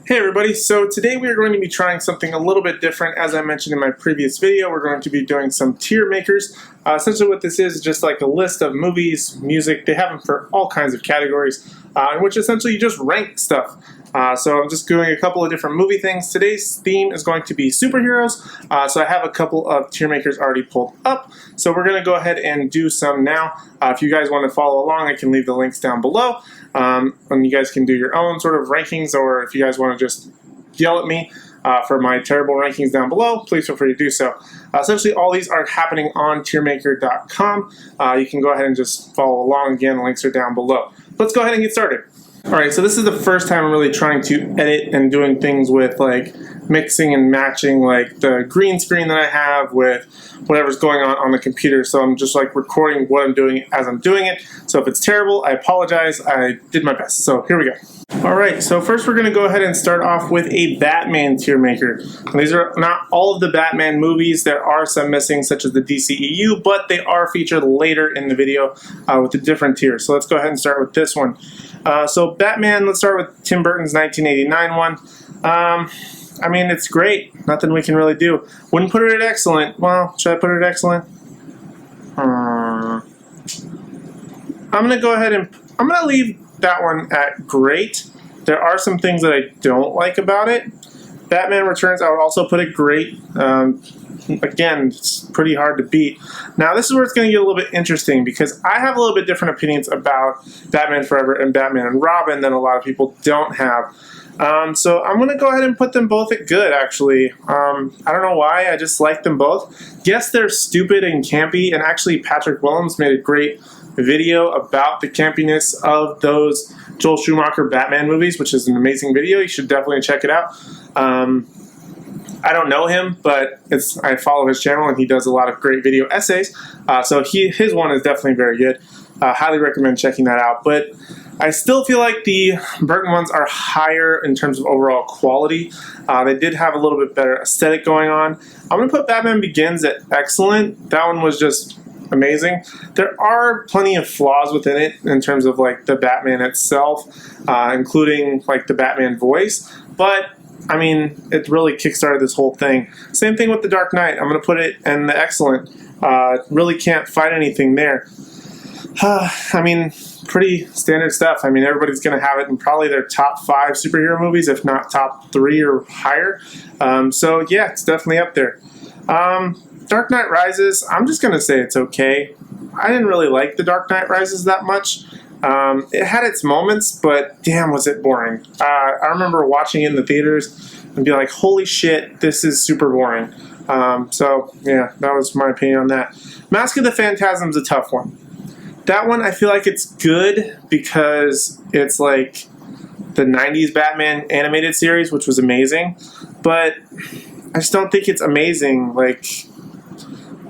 Hey everybody, so today we are going to be trying something a little bit different. As I mentioned in my previous video, we're going to be doing some tier makers. Essentially what this is just like a list of movies, music, they have them for all kinds of categories, in which essentially you just rank stuff. So I'm just doing a couple of different movie things. Today's theme is going to be superheroes, so I have a couple of tier makers already pulled up. So we're going to go ahead and do some now. If you guys want to follow along, I can leave the links down below. And you guys can do your own sort of rankings, or if you guys want to just yell at me for my terrible rankings down below, please feel free to do so. Essentially, all these are happening on tiermaker.com. You can go ahead and just follow along. Again, the links are down below. Let's go ahead and get started. Alright, so this is the first time I'm really trying to edit and doing things with like mixing and matching like the green screen that I have with whatever's going on the computer. So I'm just like recording what I'm doing as I'm doing it. So if it's terrible, I apologize. I did my best. So here we go. Alright, so first we're going to go ahead and start off with a Batman tier maker. And these are not all of the Batman movies. There are some missing, such as the DCEU, but they are featured later in the video with the different tiers. So let's go ahead and start with this one. So Batman, let's start with Tim Burton's 1989 one. I mean, it's great. Nothing we can really do. Wouldn't put it at excellent. Well, should I put it at excellent? I'm going to go ahead and I'm going to leave that one at great. There are some things that I don't like about it. Batman Returns, I would also put it great. Again, it's pretty hard to beat. Now, this is where it's going to get a little bit interesting because I have a little bit different opinions about Batman Forever and Batman and Robin than a lot of people don't have. So I'm going to go ahead and put them both at good, actually. I don't know why, I just like them both. Yes, they're stupid and campy, and actually Patrick Willems made a great video about the campiness of those Joel Schumacher Batman movies, which is an amazing video. You should definitely check it out. I don't know him, but I follow his channel, and he does a lot of great video essays. So his one is definitely very good. Highly recommend checking that out. But I still feel like the Burton ones are higher in terms of overall quality. They did have a little bit better aesthetic going on. I'm going to put Batman Begins at excellent. That one was just amazing. There are plenty of flaws within it in terms of like the Batman itself, including like the Batman voice. But I mean, it really kickstarted this whole thing. Same thing with The Dark Knight. I'm going to put it in the excellent. Really can't fight anything there. I mean, pretty standard stuff. I mean, everybody's going to have it in probably their top 5 superhero movies, if not top 3 or higher. So yeah, it's definitely up there. Dark Knight Rises, I'm just going to say it's okay. I didn't really like The Dark Knight Rises that much. It had its moments, but damn, was it boring. I remember watching it in the theaters and be like, holy shit, this is super boring. So yeah, that was my opinion on that. Mask of the Phantasm's a tough one. That one, I feel like it's good because it's like the 90s Batman animated series, which was amazing, but I just don't think it's amazing. Like,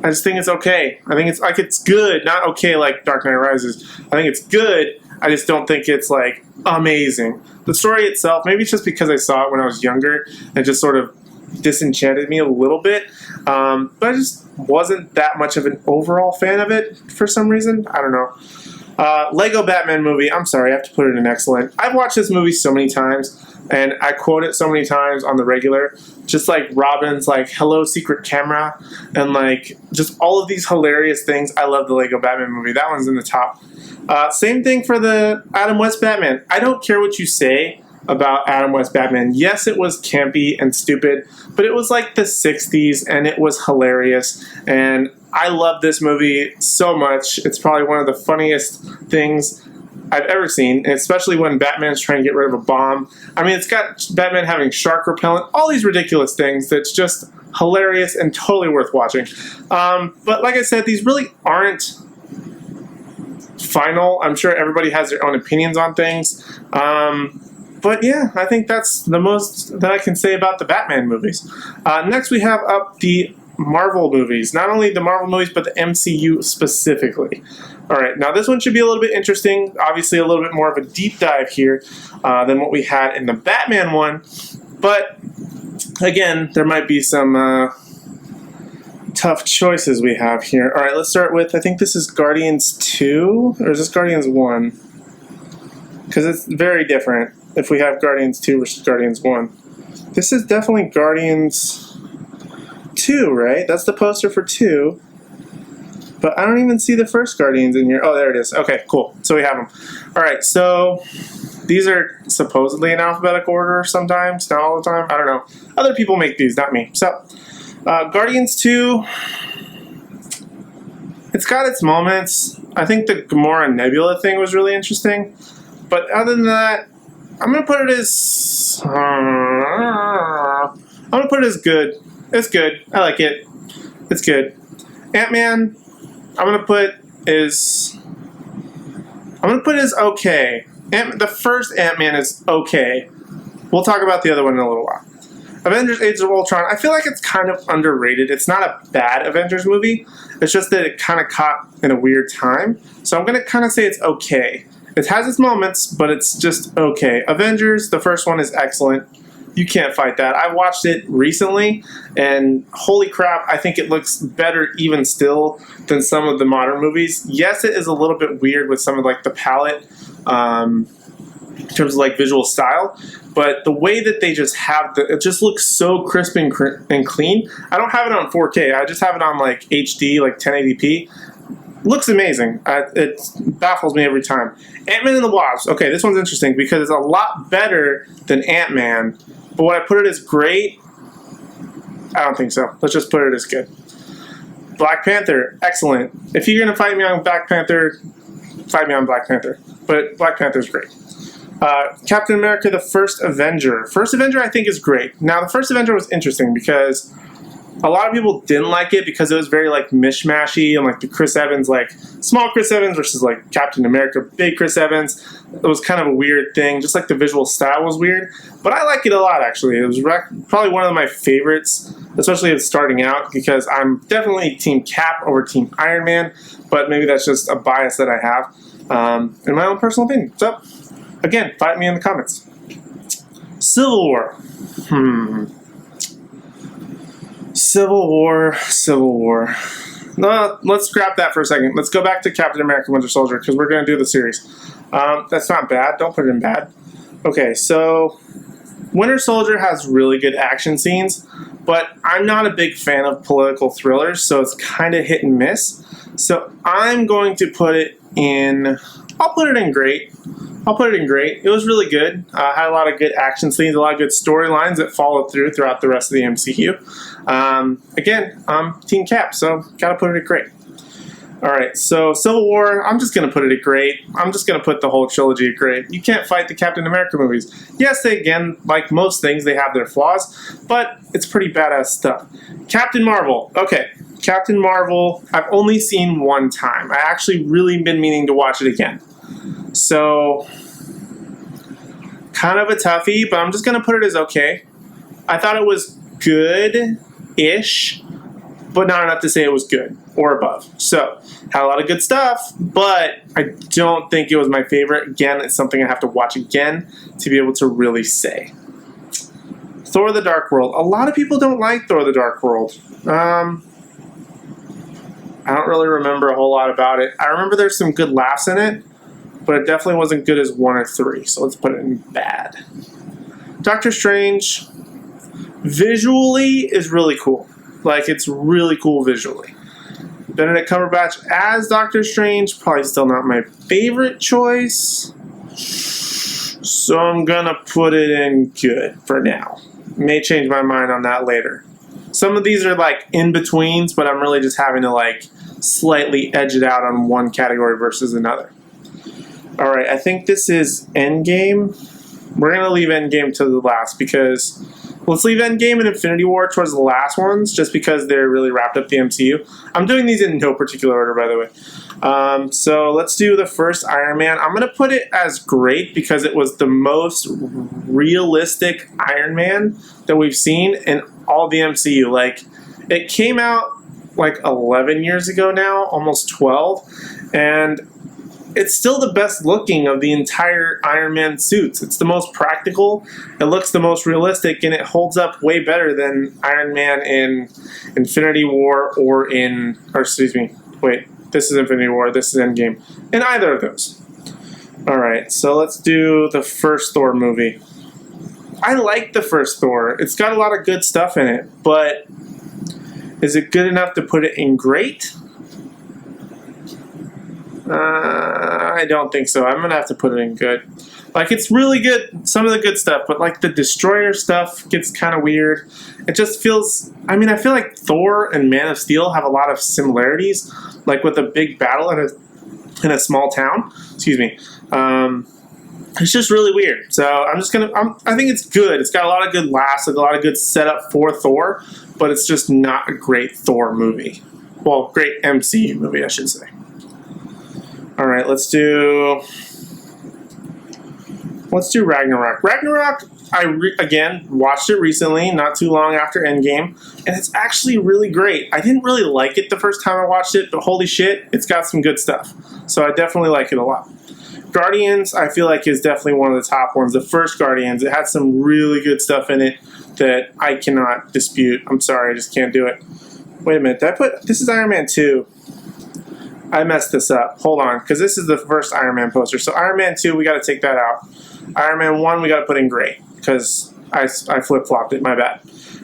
I just think it's okay. I think it's good, not okay like Dark Knight Rises. I think it's good. I just don't think it's like amazing. The story itself, maybe it's just because I saw it when I was younger, and it just sort of disenchanted me a little bit. But I just wasn't that much of an overall fan of it for some reason. I don't know. Lego Batman movie, I'm sorry, I have to put it in excellent. I've watched this movie so many times, and I quote it so many times on the regular. Just like Robin's like, hello secret camera, and like just all of these hilarious things. I love the Lego Batman movie. That one's in the top. Same thing for the Adam West Batman. I don't care what you say about Adam West Batman. Yes, it was campy and stupid, but it was like the 60s, and it was hilarious, and I love this movie so much. It's probably one of the funniest things I've ever seen, and especially when Batman's trying to get rid of a bomb. I mean, it's got Batman having shark repellent, all these ridiculous things that's just hilarious and totally worth watching. But like I said, these really aren't final. I'm sure everybody has their own opinions on things. But yeah, I think that's the most that I can say about the Batman movies. Next we have up the Marvel movies. Not only the Marvel movies, but the MCU specifically. Alright, now this one should be a little bit interesting. Obviously a little bit more of a deep dive here than what we had in the Batman one. But again, there might be some tough choices we have here. Alright, let's start with, I think this is Guardians 2, or is this Guardians 1? Because it's very different. if we have Guardians 2 versus Guardians 1. This is definitely Guardians 2, right? That's the poster for 2. But I don't even see the first Guardians in here. Oh, there it is. Okay, cool. So we have them. All right, so these are supposedly in alphabetical order sometimes, not all the time. I don't know. Other people make these, not me. So, Guardians 2, it's got its moments. I think the Gamora Nebula thing was really interesting. But other than that, I'm going to put it as... I'm going to put it as good. It's good. I like it. It's good. Ant-Man, I'm going to put as okay. The first Ant-Man is okay. We'll talk about the other one in a little while. Avengers Age of Ultron, I feel like it's kind of underrated. It's not a bad Avengers movie. It's just that it kind of caught in a weird time. So I'm going to kind of say it's okay. It has its moments, but it's just okay. Avengers, the first one is excellent. You can't fight that. I watched it recently, and holy crap, I think it looks better even still than some of the modern movies. Yes, it is a little bit weird with some of like the palette in terms of like visual style, but the way that they just have it just looks so crisp and clean. I don't have it on 4K. I just have it on like HD, like 1080p. Looks amazing. It baffles me every time. Ant-Man and the Wasp. Okay, this one's interesting because it's a lot better than Ant-Man. But would I put it as great? I don't think so. Let's just put it as good. Black Panther, excellent. If you're going to fight me on Black Panther, fight me on Black Panther. But Black Panther's great. Captain America, the First Avenger. First Avenger, I think, is great. Now, the First Avenger was interesting because a lot of people didn't like it because it was very, like, mishmashy and, like, the Chris Evans, like, small Chris Evans versus, like, Captain America, big Chris Evans. It was kind of a weird thing. Just, like, the visual style was weird. But I like it a lot, actually. It was probably one of my favorites, especially at starting out, because I'm definitely Team Cap over Team Iron Man, but maybe that's just a bias that I have in my own personal opinion. So, again, fight me in the comments. Civil War. Civil War. No, let's scrap that for a second. Let's go back to Captain America Winter Soldier because we're going to do the series. That's not bad. Don't put it in bad. Okay, so Winter Soldier has really good action scenes, but I'm not a big fan of political thrillers, so it's kind of hit and miss. So I'm going to put it in... I'll put it in great. It was really good. Had a lot of good action scenes, a lot of good storylines that followed throughout the rest of the MCU. Again, I'm Team Cap, so gotta put it at great. Alright, so Civil War, I'm just gonna put it at great. I'm just gonna put the whole trilogy at great. You can't fight the Captain America movies. Yes, they, again, like most things, they have their flaws, but it's pretty badass stuff. Captain Marvel, okay. Captain Marvel, I've only seen one time. I actually really been meaning to watch it again. So, kind of a toughie, but I'm just going to put it as okay. I thought it was good-ish, but not enough to say it was good or above. So, had a lot of good stuff, but I don't think it was my favorite. Again, it's something I have to watch again to be able to really say. Thor the Dark World. A lot of people don't like Thor the Dark World. I don't really remember a whole lot about it. I remember there's some good laughs in it, but it definitely wasn't good as 1 or 3, so let's put it in bad. Doctor Strange, visually, is really cool. Like, it's really cool visually. Benedict Cumberbatch as Doctor Strange, probably still not my favorite choice. So I'm gonna put it in good for now. May change my mind on that later. Some of these are like in-betweens, but I'm really just having to like slightly edge it out on one category versus another. Alright, I think this is Endgame. We're going to leave Endgame to the last because... Let's leave Endgame and Infinity War towards the last ones just because they're really wrapped up the MCU. I'm doing these in no particular order, by the way. So let's do the first Iron Man. I'm going to put it as great because it was the most realistic Iron Man that we've seen in all the MCU. Like, it came out like 11 years ago now, almost 12, and it's still the best looking of the entire Iron Man suits. It's the most practical, it looks the most realistic, and it holds up way better than Iron Man in Infinity War or this is Infinity War, this is Endgame. In either of those. Alright, so let's do the first Thor movie. I like the first Thor. It's got a lot of good stuff in it, but is it good enough to put it in great? I don't think so. I'm gonna have to put it in good. Like, it's really good, some of the good stuff, but like the Destroyer stuff gets kind of weird. It just feels, I mean, I feel like Thor and Man of Steel have a lot of similarities, like with a big battle in a small town. Excuse me. It's just really weird. So I'm just gonna, I think it's good. It's got a lot of good laughs, a lot of good setup for Thor, but it's just not a great Thor movie. Well, great MCU movie, I should say. All right, let's do Ragnarok. Ragnarok, again watched it recently, not too long after Endgame, and it's actually really great. I didn't really like it the first time I watched it, but holy shit, it's got some good stuff. So I definitely like it a lot. Guardians, I feel like, is definitely one of the top ones. The first Guardians, it had some really good stuff in it that I cannot dispute. I'm sorry, I just can't do it. Wait a minute, this is Iron Man 2. I messed this up. Hold on, because this is the first Iron Man poster. So Iron Man 2, we got to take that out. Iron Man 1, we got to put in gray, because I flip-flopped it. My bad.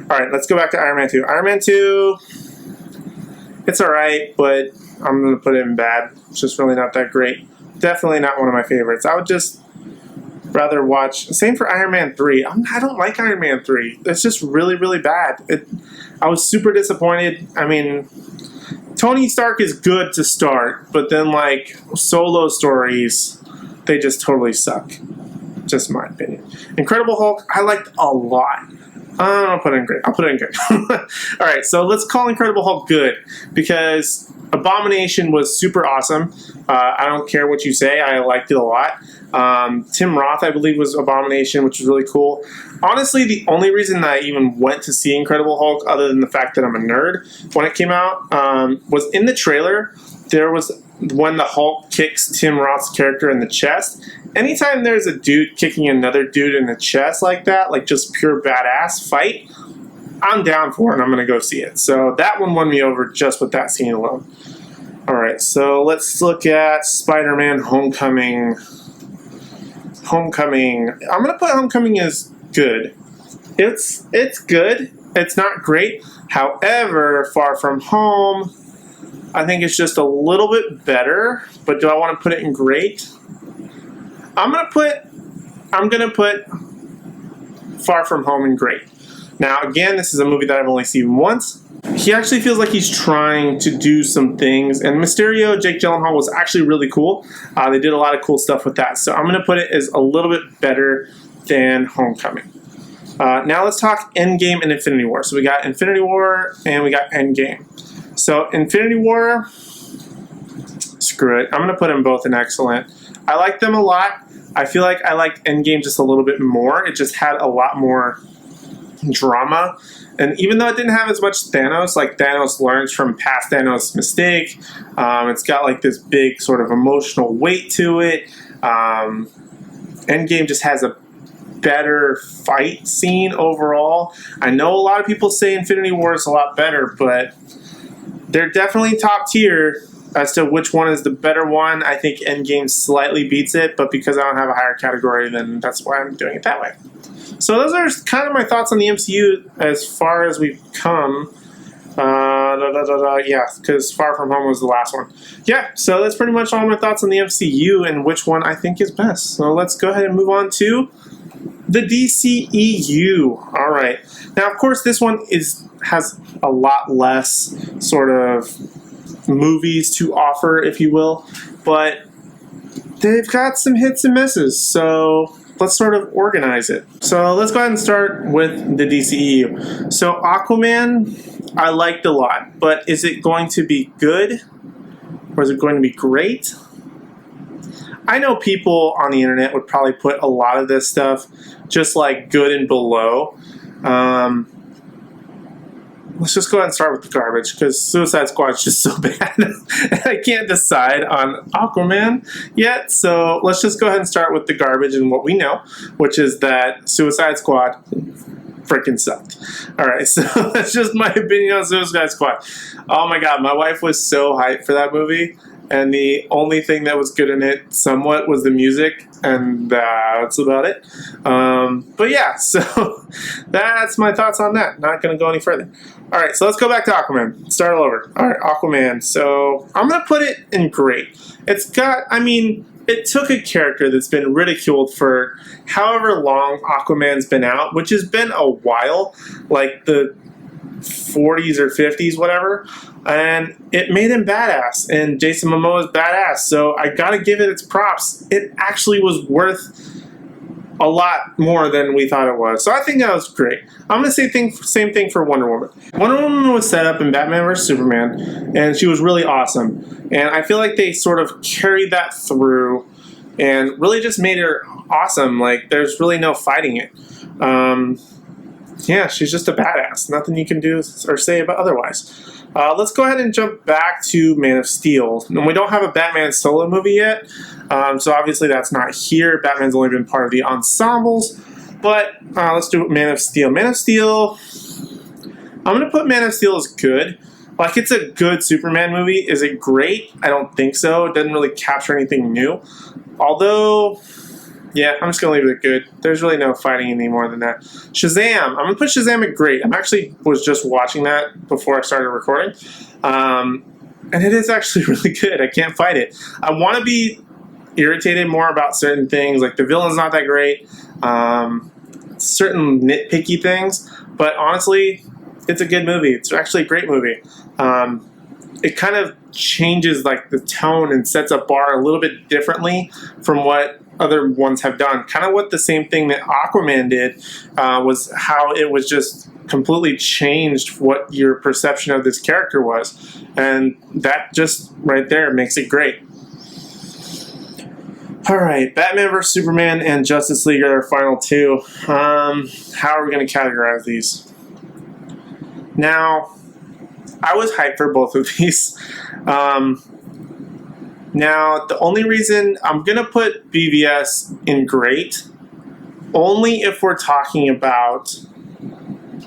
All right, let's go back to Iron Man 2. Iron Man 2, it's all right, but I'm going to put it in bad. It's just really not that great. Definitely not one of my favorites. I would just rather watch. Same for Iron Man 3. I don't like Iron Man 3. It's just really, really bad. I was super disappointed. I mean, Tony Stark is good to start, but then like solo stories, they just totally suck. Just my opinion. Incredible Hulk, I liked a lot. I'll put it in great. I'll put it in good. All right, so let's call Incredible Hulk good, because Abomination was super awesome. I don't care what you say. I liked it a lot. Tim Roth, I believe, was Abomination, which was really cool. Honestly, the only reason that I even went to see Incredible Hulk, other than the fact that I'm a nerd, when it came out, was in the trailer. There was when the Hulk kicks Tim Roth's character in the chest. Anytime there's a dude kicking another dude in the chest like that, like just pure badass fight, I'm down for it and I'm going to go see it. So that one won me over just with that scene alone. Alright, so let's look at Spider-Man Homecoming. Homecoming. I'm going to put Homecoming as good. It's good. It's not great. However, Far From Home, I think it's just a little bit better. But do I want to put it in great? I'm gonna put Far From Home in great. Now, again, this is a movie that I've only seen once. He actually feels like he's trying to do some things, and Mysterio, Jake Gyllenhaal, was actually really cool. They did a lot of cool stuff with that, so I'm gonna put it as a little bit better than Homecoming. Now let's talk Endgame and Infinity War. So we got Infinity War and we got Endgame. So Infinity War, screw it. I'm gonna put them both in excellent. I like them a lot. I feel like I liked Endgame just a little bit more. It just had a lot more drama. And even though it didn't have as much Thanos, like Thanos learns from past Thanos' mistake, it's got like this big sort of emotional weight to it. Endgame just has a better fight scene overall. I know a lot of people say Infinity War is a lot better, but they're definitely top tier. As to which one is the better one, I think Endgame slightly beats it, but because I don't have a higher category, then that's why I'm doing it that way. So those are kind of my thoughts on the MCU as far as we've come. Yeah, because Far From Home was the last one. Yeah, so that's pretty much all my thoughts on the MCU and which one I think is best. So let's go ahead and move on to the DCEU. All right. Now, of course, this one has a lot less sort of movies to offer, if you will, but they've got some hits and misses, so let's sort of organize it. So let's go ahead and start with the DCEU. So Aquaman, I liked a lot, but is it going to be good, or is it going to be great? I know people on the internet would probably put a lot of this stuff just like good and below. Let's just go ahead and start with the garbage, because Suicide Squad is just so bad. I can't decide on Aquaman yet, so let's just go ahead and start with the garbage and what we know, which is that Suicide Squad freaking sucked. Alright, so that's just my opinion on Suicide Squad. Oh my god, my wife was so hyped for that movie, and the only thing that was good in it somewhat was the music, and that's about it. But yeah, so that's my thoughts on that. Not going to go any further. Alright, so let's go back to Aquaman. Start all over. Alright, Aquaman. So I'm going to put it in great. It's got, I mean, it took a character that's been ridiculed for however long Aquaman's been out, which has been a while, like the 40s or 50s, whatever, and it made him badass, and Jason Momoa is badass, so I gotta give it its props. It actually was worth a lot more than we thought it was, so I think that was great. I'm gonna say same thing for Wonder Woman. Wonder Woman was set up in Batman vs. Superman, and she was really awesome, and I feel like they sort of carried that through and really just made her awesome. Like, there's really no fighting it. Yeah, she's just a badass. Nothing you can do or say about otherwise. Let's go ahead and jump back to Man of Steel. And we don't have a Batman solo movie yet, so obviously that's not here. Batman's only been part of the ensembles. But let's do Man of Steel. Man of Steel, I'm going to put Man of Steel as good. Like, it's a good Superman movie. Is it great? I don't think so. It doesn't really capture anything new. Although, yeah, I'm just going to leave it at good. There's really no fighting any more than that. Shazam. I'm going to put Shazam at great. I'm actually was just watching that before I started recording. And it is actually really good. I can't fight it. I want to be irritated more about certain things. Like, the villain's not that great. Certain nitpicky things. But honestly, it's a good movie. It's actually a great movie. It kind of changes like the tone and sets a bar a little bit differently from what other ones have done. Kind of what the same thing that Aquaman did was how it was just completely changed what your perception of this character was. And that just right there makes it great. Alright, Batman vs. Superman and Justice League are our final two. How are we going to categorize these? Now, I was hyped for both of these. Now, the only reason I'm going to put BVS in great, only if we're talking about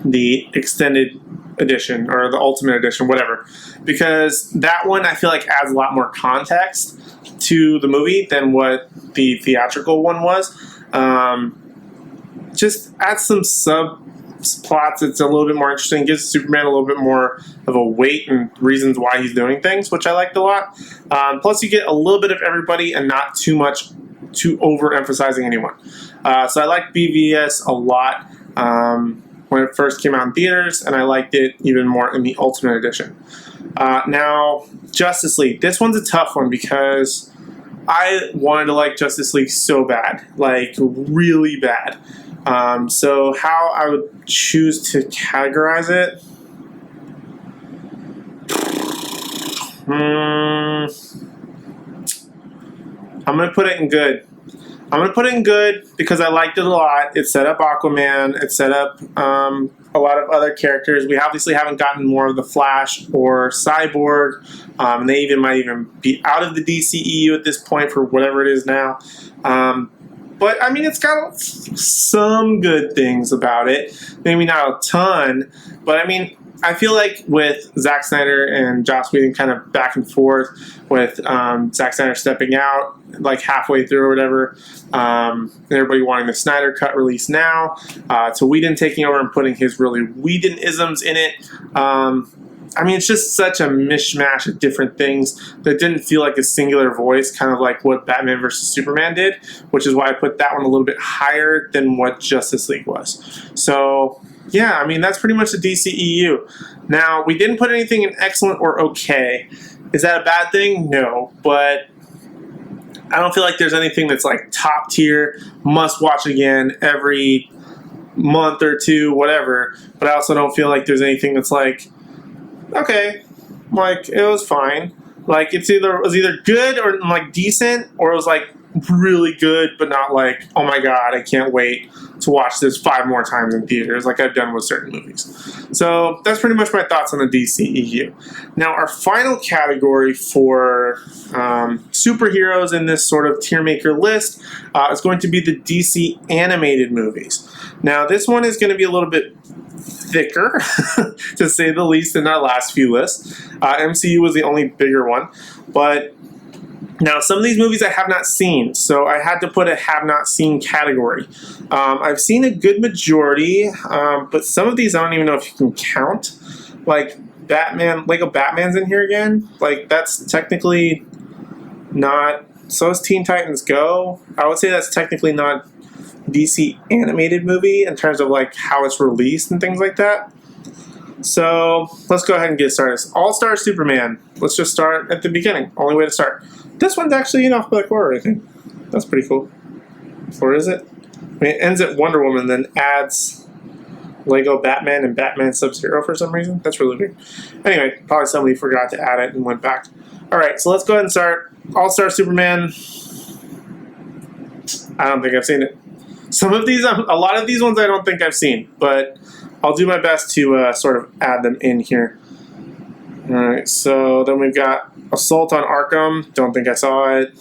the extended edition or the ultimate edition, whatever. Because that one I feel like adds a lot more context to the movie than what the theatrical one was. Just adds some subplots that's a little bit more interesting, gives Superman a little bit more of a weight and reasons why he's doing things, which I liked a lot. Plus you get a little bit of everybody and not too much too overemphasizing anyone. So I like BVS a lot when it first came out in theaters, and I liked it even more in the Ultimate Edition. Now, Justice League. This one's a tough one because I wanted to like Justice League so bad, like really bad. So how I would choose to categorize it? I'm going to put it in good. I'm going to put it in good because I liked it a lot. It set up Aquaman. It set up a lot of other characters. We obviously haven't gotten more of the Flash or Cyborg. They might even be out of the DCEU at this point for whatever it is now. But, I mean, it's got some good things about it. Maybe not a ton, but, I mean, I feel like with Zack Snyder and Joss Whedon kind of back and forth, with Zack Snyder stepping out like halfway through or whatever, everybody wanting the Snyder Cut release now, to Whedon taking over and putting his really Whedon-isms in it. I mean, it's just such a mishmash of different things that didn't feel like a singular voice, kind of like what Batman vs. Superman did, which is why I put that one a little bit higher than what Justice League was. So, yeah, I mean, that's pretty much the DCEU. Now, we didn't put anything in excellent or okay. Is that a bad thing? No, but I don't feel like there's anything that's like top tier, must watch again every month or two, whatever. But I also don't feel like there's anything that's like, okay, like, it was fine. Like, it was either good or like decent, or it was like really good, but not like, oh my god, I can't wait to watch this 5 more times in theaters like I've done with certain movies. So that's pretty much my thoughts on the DCEU. Now, our final category for superheroes in this sort of Tiermaker list is going to be the DC animated movies. Now, this one is going to be a little bit thicker, to say the least, than our last few lists. MCU was the only bigger one, but Now, some of these movies I have not seen, so I had to put a have not seen category. I've seen a good majority, but some of these I don't even know if you can count. Like Batman, Lego Batman's in here again. Like that's technically not. So is Teen Titans Go. I would say that's technically not DC animated movie in terms of like how it's released and things like that. So let's go ahead and get started. All-Star Superman. Let's just start at the beginning. Only way to start. This one's actually in alphabetical order, I think. That's pretty cool. Or is it? I mean, it ends at Wonder Woman, then adds Lego Batman and Batman Sub-Zero for some reason. That's really weird. Anyway, probably somebody forgot to add it and went back. Alright, so let's go ahead and start. All-Star Superman. I don't think I've seen it. Some of these, a lot of these ones I don't think I've seen, but I'll do my best to sort of add them in here. Alright, so then we've got Assault on Arkham. Don't think I saw it.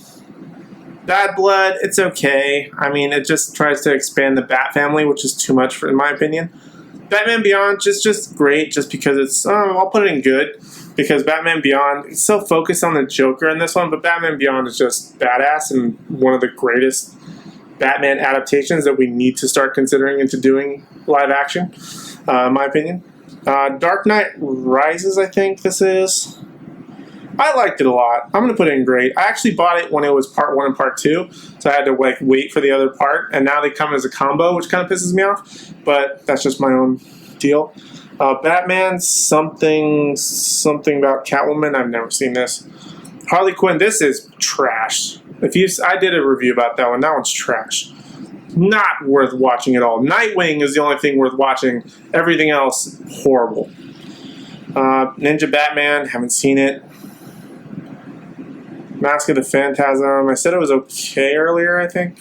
Bad Blood, it's okay. I mean, it just tries to expand the Bat family, which is too much in my opinion. Batman Beyond, just great, just because it's, I'll put it in good, because Batman Beyond, it's so focused on the Joker in this one, but Batman Beyond is just badass and one of the greatest Batman adaptations that we need to start considering into doing live action, in my opinion. Dark Knight Rises, I think this is. I liked it a lot. I'm going to put it in great. I actually bought it when it was part 1 and part 2, so I had to like wait for the other part, and now they come as a combo, which kind of pisses me off, but that's just my own deal. Batman, something about Catwoman. I've never seen this. Harley Quinn, this is trash. I did a review about that one. That one's trash. Not worth watching at all. Nightwing is the only thing worth watching. Everything else, horrible. Ninja Batman, haven't seen it. Mask of the Phantasm, I said it was okay earlier, I think.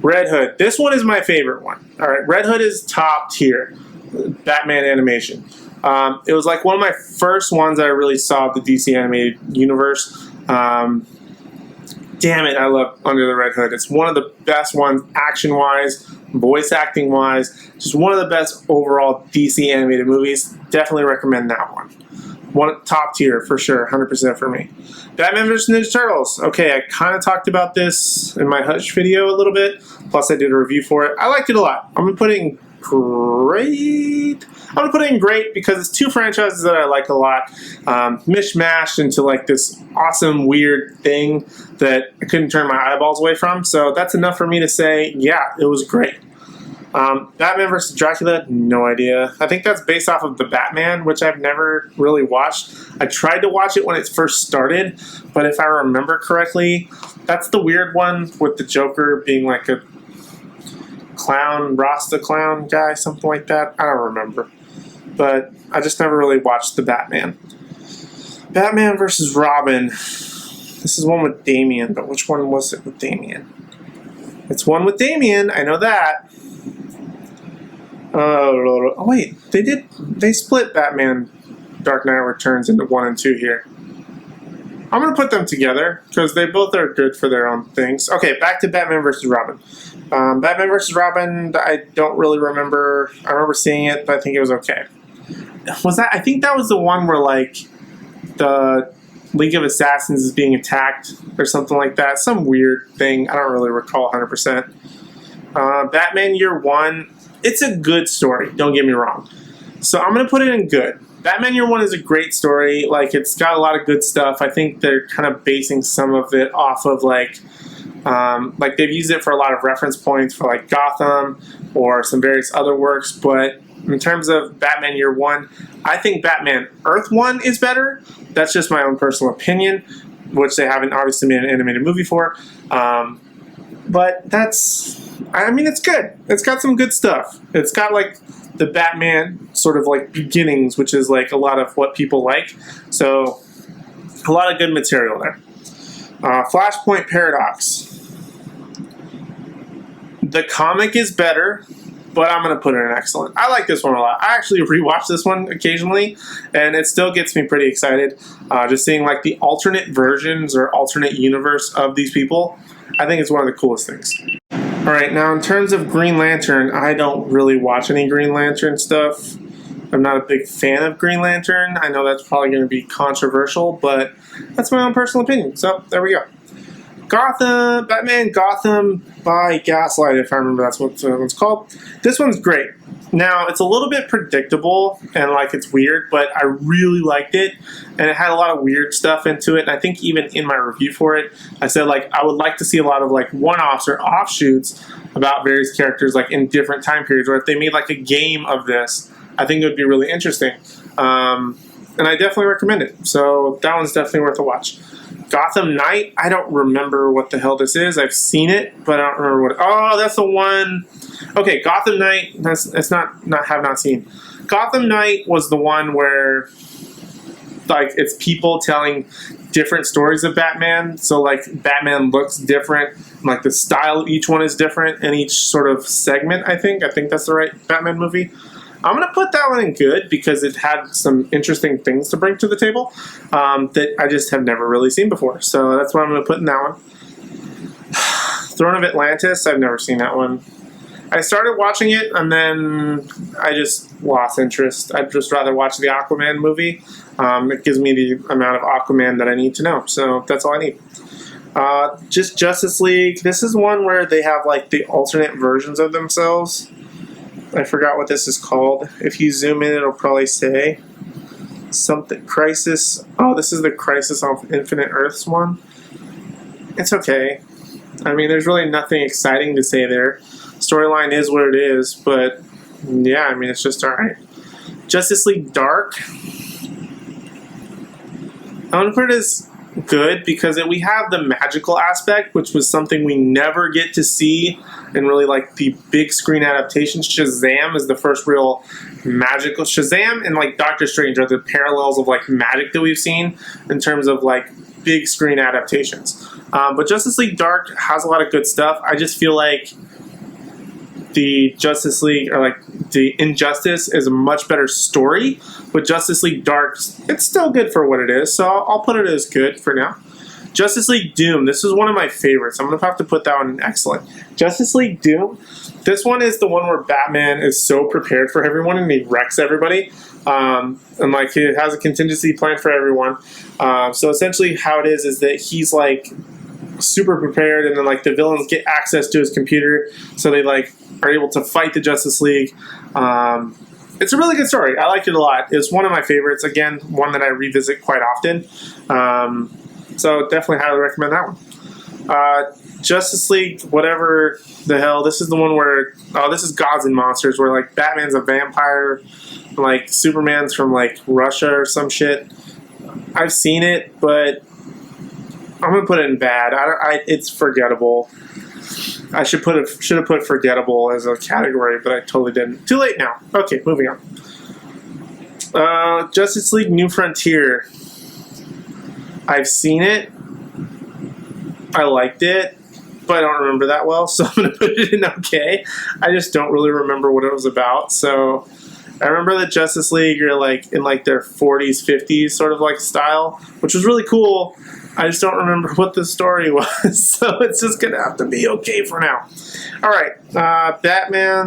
Red Hood, this one is my favorite one. Alright, Red Hood is top tier Batman animation. It was like one of my first ones that I really saw of the DC animated universe. Damn it, I love Under the Red Hood. It's one of the best ones action-wise, voice acting-wise. Just one of the best overall DC animated movies. Definitely recommend that one. One top tier for sure, 100% for me. Batman vs. Ninja Turtles. Okay, I kind of talked about this in my Hush video a little bit. Plus, I did a review for it. I liked it a lot. I'm going to put it in great. I'm going to put it in great because it's two franchises that I like a lot. Mishmashed into like this awesome, weird thing that I couldn't turn my eyeballs away from. So that's enough for me to say, yeah, it was great. Batman vs. Dracula, no idea. I think that's based off of The Batman, which I've never really watched. I tried to watch it when it first started, but if I remember correctly, that's the weird one with the Joker being like a clown, Rasta clown guy, something like that. I don't remember. But I just never really watched The Batman. Batman vs. Robin. This is one with Damian, but which one was it with Damian? It's one with Damian, I know that. Oh wait, they split Batman Dark Knight Returns into 1 and 2 here. I'm going to put them together because they both are good for their own things. Okay, back to Batman vs. Robin. Batman vs. Robin, I don't really remember. I remember seeing it, but I think it was okay. I think that was the one where like the League of Assassins is being attacked or something like that. Some weird thing. I don't really recall 100%. Batman Year One. It's a good story, don't get me wrong. So I'm going to put it in good. Batman Year One is a great story. Like, it's got a lot of good stuff. I think they're kind of basing some of it off of, like they've used it for a lot of reference points for, like, Gotham or some various other works. But in terms of Batman Year One, I think Batman Earth One is better. That's just my own personal opinion, which they haven't obviously made an animated movie for. But I mean, it's good. It's got some good stuff. It's got, like, the Batman sort of, like, beginnings, which is, like, a lot of what people like. So, a lot of good material there. Flashpoint Paradox. The comic is better, but I'm going to put it in excellent. I like this one a lot. I actually rewatch this one occasionally, and it still gets me pretty excited. Just seeing, like, the alternate versions or alternate universe of these people. I think it's one of the coolest things. Alright, now in terms of Green Lantern, I don't really watch any Green Lantern stuff. I'm not a big fan of Green Lantern. I know that's probably going to be controversial, but that's my own personal opinion. So, there we go. Batman Gotham by Gaslight, if I remember that's what it's called. This one's great. Now, it's a little bit predictable and like it's weird, but I really liked it, and it had a lot of weird stuff into it. And I think even in my review for it, I said like I would like to see a lot of like one-offs or offshoots about various characters like in different time periods, or if they made like a game of this, I think it would be really interesting. And I definitely recommend it. So that one's definitely worth a watch. Gotham Knight, I don't remember what the hell this is. I've seen it, but I don't remember what. Oh, that's the one. Okay, Gotham Knight. Have not seen. Gotham Knight was the one where, like, it's people telling different stories of Batman. So like Batman looks different. Like the style of each one is different in each sort of segment. I think that's the right Batman movie. I'm going to put that one in good because it had some interesting things to bring to the table that I just have never really seen before. So that's what I'm going to put in that one. Throne of Atlantis, I've never seen that one. I started watching it and then I just lost interest. I'd just rather watch the Aquaman movie. It gives me the amount of Aquaman that I need to know. So that's all I need. Just Justice League. This is one where they have like the alternate versions of themselves. I forgot what this is called. If you zoom in, it'll probably say something. Crisis. Oh, this is the Crisis on Infinite Earths one. It's okay. I mean, there's really nothing exciting to say there. Storyline is what it is, but yeah, I mean, it's just alright. Justice League Dark. I want to put it as good because we have the magical aspect, which was something we never get to see in really like the big screen adaptations. Shazam is the first real magical. Shazam and like Doctor Strange are the parallels of like magic that we've seen in terms of like big screen adaptations. But Justice League Dark has a lot of good stuff. I just feel like the Justice League, or like the Injustice, is a much better story. But Justice League Dark, it's still good for what it is, so I'll put it as good for now. Justice League Doom, this is one of my favorites. I'm going to have to put that one in excellent. Justice League Doom, this one is the one where Batman is so prepared for everyone and he wrecks everybody. And like he has a contingency plan for everyone. So essentially how it is that he's like super prepared, and then like the villains get access to his computer, so they like are able to fight the Justice League. It's a really good story. I liked it a lot. It's one of my favorites. Again, one that I revisit quite often. So definitely highly recommend that one. Justice League, whatever the hell. This is the one where this is Gods and Monsters, where like Batman's a vampire, like Superman's from like Russia or some shit. I've seen it, but I'm gonna put it in bad. It's forgettable. I should have put forgettable as a category, but I totally didn't. Too late now. Okay, moving on. Justice League New Frontier. I've seen it. I liked it, but I don't remember that well, so I'm gonna put it in okay. I just don't really remember what it was about. So I remember that Justice League are like in like their 40s, 50s sort of like style, which was really cool. I just don't remember what the story was, so it's just going to have to be okay for now. All right,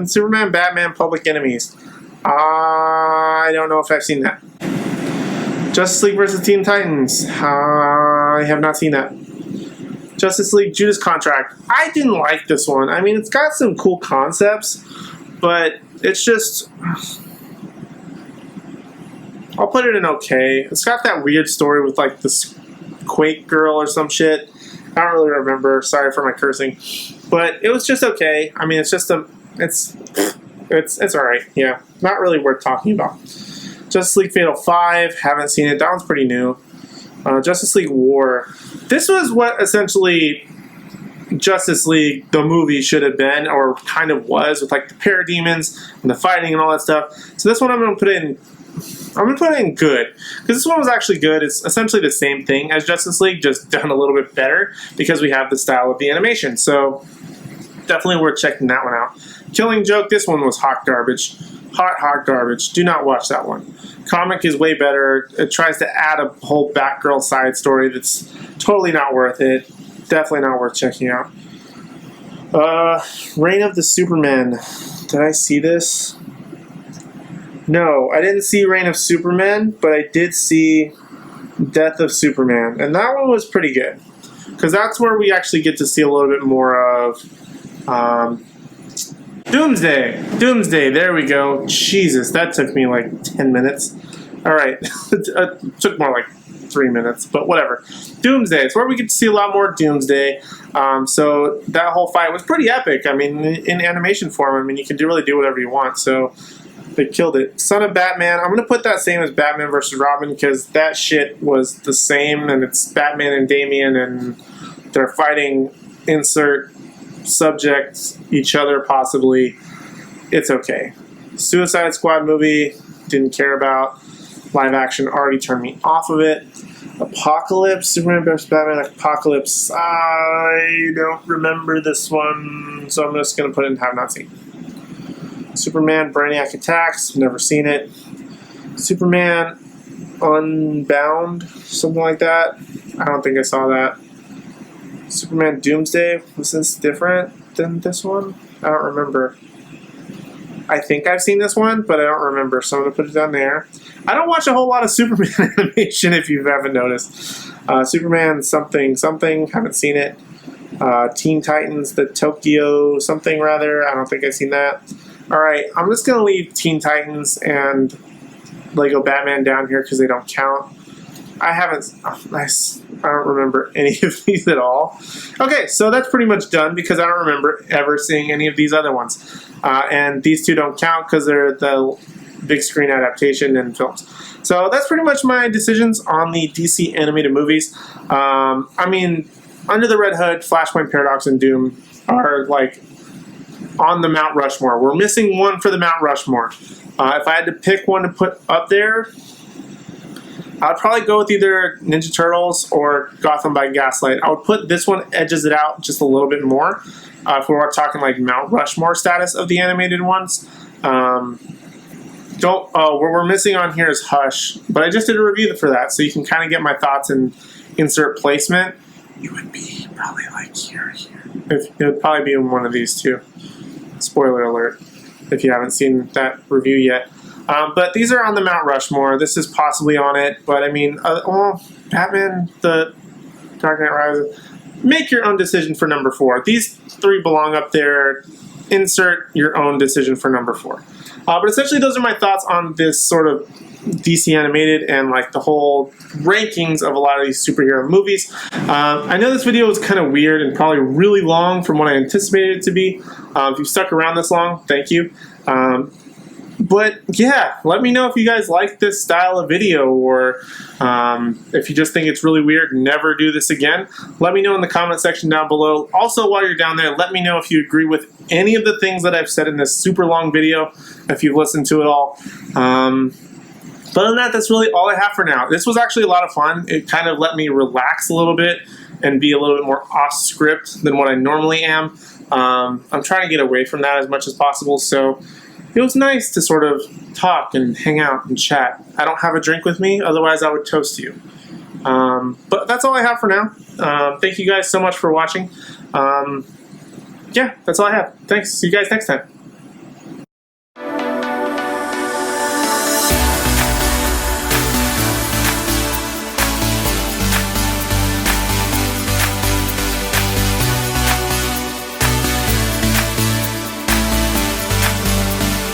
Superman, Batman, Public Enemies. I don't know if I've seen that. Justice League vs. Teen Titans. I have not seen that. Justice League Judas Contract. I didn't like this one. I mean, it's got some cool concepts, but it's just... I'll put it in okay. It's got that weird story with like this Quake girl or some shit. I don't really remember. Sorry for my cursing, but it was just okay. I mean, it's just it's all right. Yeah, not really worth talking about. Justice League Fatal 5. Haven't seen it. That one's pretty new. Justice League War. This was what essentially Justice League, the movie, should have been, or kind of was, with like the parademons and the fighting and all that stuff. So this one I'm going to put in. I'm going to put it in good, because this one was actually good. It's essentially the same thing as Justice League, just done a little bit better, because we have the style of the animation. So definitely worth checking that one out. Killing Joke, this one was hot garbage. Hot garbage. Do not watch that one. Comic is way better. It tries to add a whole Batgirl side story that's totally not worth it. Definitely not worth checking out. Reign of the Supermen. Did I see this? No, I didn't see Reign of Superman, but I did see Death of Superman, and that one was pretty good. because that's where we actually get to see a little bit more of Doomsday. Doomsday, there we go. Jesus, that took me like 10 minutes. Alright, it took more like 3 minutes, but whatever. Doomsday, it's where we get to see a lot more Doomsday. So that whole fight was pretty epic. I mean, in animation form, I mean, you can really do whatever you want, so they killed it. Son of Batman, I'm going to put that same as Batman vs. Robin, because that shit was the same, and it's Batman and Damian, and they're fighting, insert subject, each other possibly. It's okay. Suicide Squad movie, didn't care about. Live action already turned me off of it. Apocalypse, Superman vs. Batman Apocalypse, I don't remember this one, so I'm just going to put it in have not seen. Superman Brainiac Attacks, never seen it. Superman Unbound, something like that. I don't think I saw that. Superman Doomsday, was this different than this one? I don't remember. I think I've seen this one, but I don't remember, so I'm going to put it down there. I don't watch a whole lot of Superman animation, if you haven't noticed. Superman something, haven't seen it. Teen Titans, the Tokyo something rather, I don't think I've seen that. Alright, I'm just going to leave Teen Titans and Lego Batman down here because they don't count. I don't remember any of these at all. Okay, so that's pretty much done because I don't remember ever seeing any of these other ones. And these two don't count because they're the big screen adaptation and films. So that's pretty much my decisions on the DC animated movies. I mean, Under the Red Hood, Flashpoint Paradox, and Doom are like on the Mount Rushmore. We're missing one for the Mount Rushmore. If I had to pick one to put up there, I'd probably go with either Ninja Turtles or Gotham by Gaslight. I would put this one edges it out just a little bit more. If we were talking like Mount Rushmore status of the animated ones. What we're missing on here is Hush, but I just did a review for that, so you can kind of get my thoughts and insert placement. You would be probably like here. It would probably be in one of these two. Spoiler alert, if you haven't seen that review yet. But these are on the Mount Rushmore. This is possibly on it, but I mean, Batman, the Dark Knight Rises. Make your own decision for number 4. These 3 belong up there. Insert your own decision for number 4. But essentially, those are my thoughts on this sort of DC animated and like the whole rankings of a lot of these superhero movies. I know this video was kind of weird and probably really long from what I anticipated it to be. If you've stuck around this long, thank you. But yeah, let me know if you guys like this style of video, or if you just think it's really weird, never do this again. Let me know in the comment section down below. Also, while you're down there, let me know if you agree with any of the things that I've said in this super long video, if you've listened to it all. But other than that, that's really all I have for now. This was actually a lot of fun. It kind of let me relax a little bit and be a little bit more off script than what I normally am. I'm trying to get away from that as much as possible, so it was nice to sort of talk and hang out and chat. I don't have a drink with me, otherwise I would toast you. But that's all I have for now. Thank you guys so much for watching. Yeah, that's all I have. Thanks. See you guys next time.